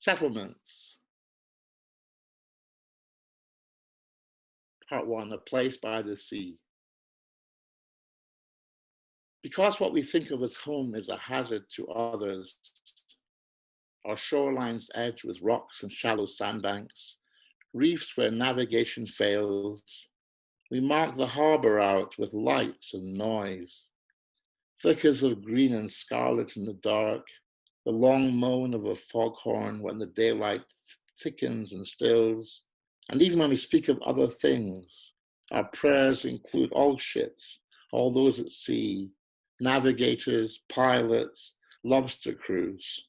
Settlements. Part 1, a place by the sea. Because what we think of as home is a hazard to others, our shorelines edged with rocks and shallow sandbanks, reefs where navigation fails, we mark the harbour out with lights and noise, flickers of green and scarlet in the dark, the long moan of a foghorn when the daylight thickens and stills. And even when we speak of other things, our prayers include all ships, all those at sea, navigators, pilots, lobster crews.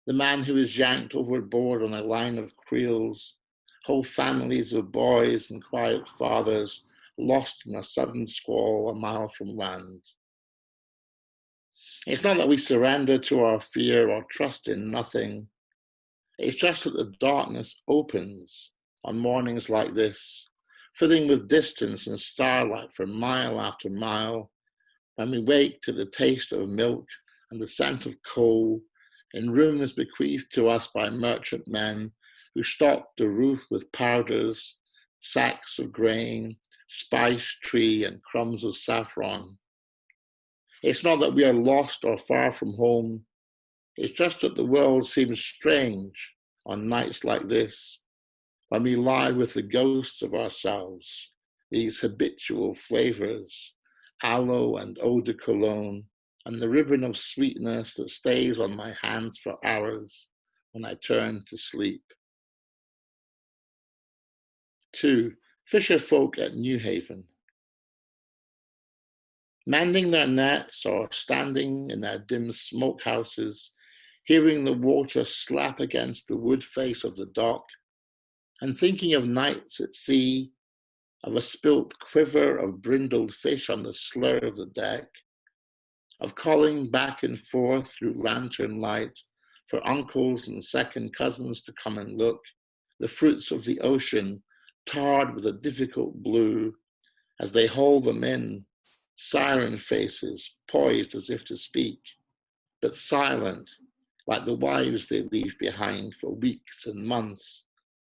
The man who is yanked overboard on a line of creels, whole families of boys and quiet fathers lost in a sudden squall a mile from land. It's not that we surrender to our fear or trust in nothing. It's just that the darkness opens on mornings like this, filling with distance and starlight for mile after mile, when we wake to the taste of milk and the scent of coal in rooms bequeathed to us by merchant men who stocked the roof with powders, sacks of grain, spice tree, and crumbs of saffron. It's not that we are lost or far from home. It's just that the world seems strange on nights like this, when we lie with the ghosts of ourselves, these habitual flavors, aloe and eau de cologne, and the ribbon of sweetness that stays on my hands for hours when I turn to sleep. 2. Fisher folk at New Haven. Mending their nets or standing in their dim smokehouses, hearing the water slap against the wood face of the dock, and thinking of nights at sea, of a spilt quiver of brindled fish on the slur of the deck, of calling back and forth through lantern light for uncles and second cousins to come and look, the fruits of the ocean tarred with a difficult blue, as they haul them in, siren faces poised as if to speak, but silent, like the wives they leave behind for weeks and months,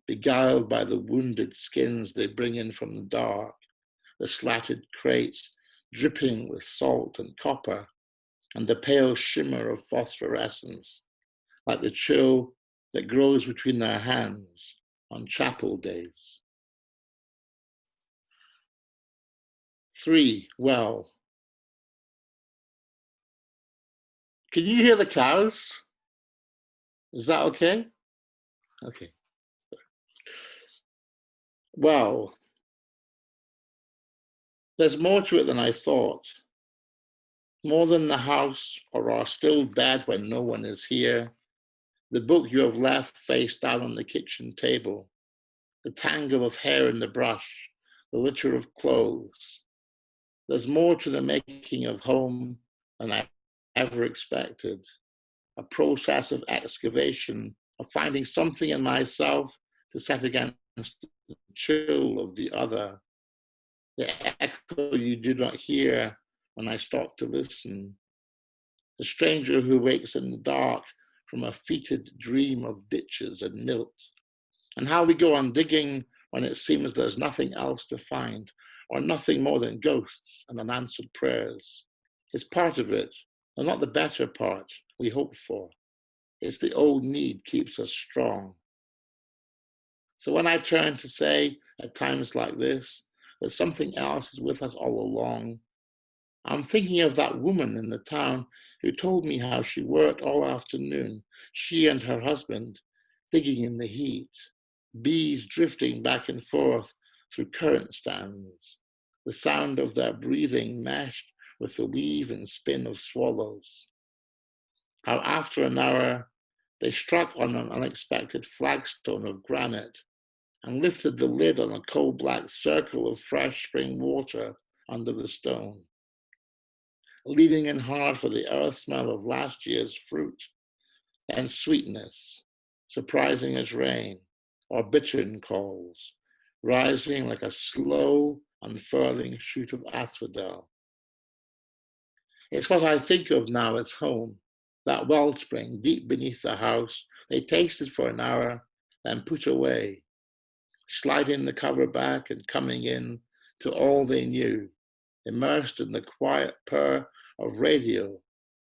beguiled by the wounded skins they bring in from the dark, the slatted crates dripping with salt and copper, and the pale shimmer of phosphorescence, like the chill that grows between their hands on chapel days. 3. Well. Can you hear the cows? Is that okay? Okay. Well, there's more to it than I thought. More than the house or our still bed when no one is here, the book you have left face down on the kitchen table, the tangle of hair in the brush, the litter of clothes. There's more to the making of home than I ever expected. A process of excavation, of finding something in myself to set against the chill of the other, the echo you do not hear when I stop to listen, the stranger who wakes in the dark from a fetid dream of ditches and milt, and how we go on digging when it seems there's nothing else to find, or nothing more than ghosts and unanswered prayers. It's part of it, and not the better part we hope for. It's the old need keeps us strong. So when I turn to say, at times like this, that something else is with us all along, I'm thinking of that woman in the town who told me how she worked all afternoon, she and her husband, digging in the heat, bees drifting back and forth through currant stands, the sound of their breathing meshed with the weave and spin of swallows. How after an hour, they struck on an unexpected flagstone of granite and lifted the lid on a coal-black circle of fresh spring water under the stone, leaning in hard for the earth smell of last year's fruit, and sweetness, surprising as rain, or bittern calls, rising like a slow, unfurling shoot of asphodel. It's what I think of now as home, that wellspring deep beneath the house, they tasted for an hour, then put away, sliding the cover back and coming in to all they knew, immersed in the quiet purr of radio,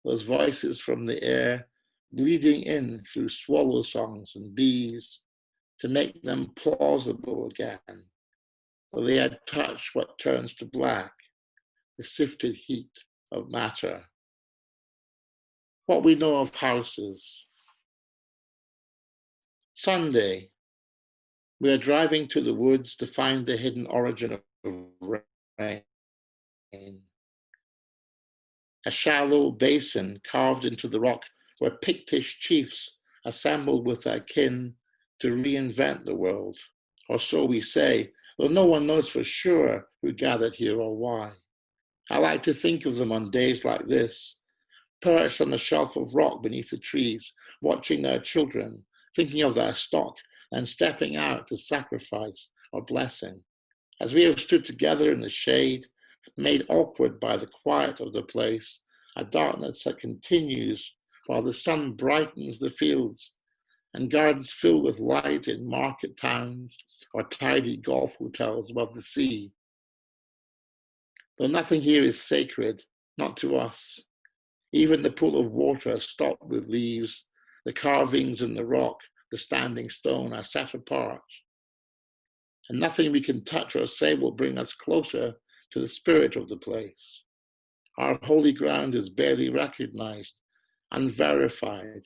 those voices from the air bleeding in through swallow songs and bees to make them plausible again. For they had touched what turns to black, the sifted heat of matter. What we know of houses. Sunday, we are driving to the woods to find the hidden origin of rain. A shallow basin carved into the rock where Pictish chiefs assembled with their kin to reinvent the world, or so we say, though no one knows for sure who gathered here or why. I like to think of them on days like this, perched on a shelf of rock beneath the trees, watching their children, thinking of their stock, and stepping out to sacrifice or blessing. As we have stood together in the shade, made awkward by the quiet of the place, a darkness that continues while the sun brightens the fields and gardens fill with light in market towns or tidy golf hotels above the sea. Though nothing here is sacred, not to us. Even the pool of water stopped with leaves, the carvings in the rock, the standing stone are set apart. And nothing we can touch or say will bring us closer to the spirit of the place. Our holy ground is barely recognized, unverified,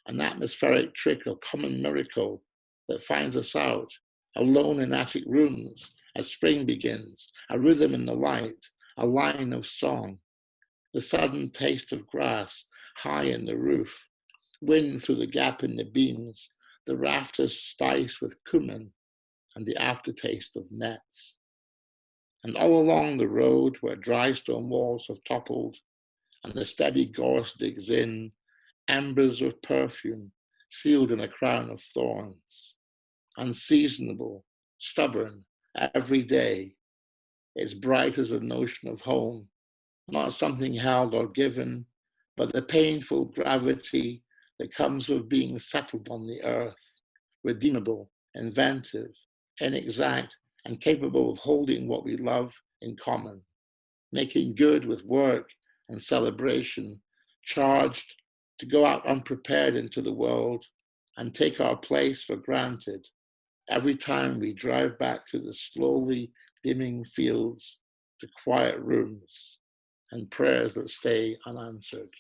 an atmospheric trick or common miracle that finds us out, alone in attic rooms as spring begins, a rhythm in the light, a line of song, the sudden taste of grass high in the roof, wind through the gap in the beams, the rafters spiced with cumin, and the aftertaste of nets. And all along the road where dry stone walls have toppled and the steady gorse digs in, embers of perfume sealed in a crown of thorns. Unseasonable, stubborn, every day, it's bright as the notion of home, not something held or given, but the painful gravity that comes with being settled on the earth, redeemable, inventive, inexact, and capable of holding what we love in common, making good with work and celebration, charged to go out unprepared into the world and take our place for granted every time we drive back through the slowly dimming fields to quiet rooms and prayers that stay unanswered.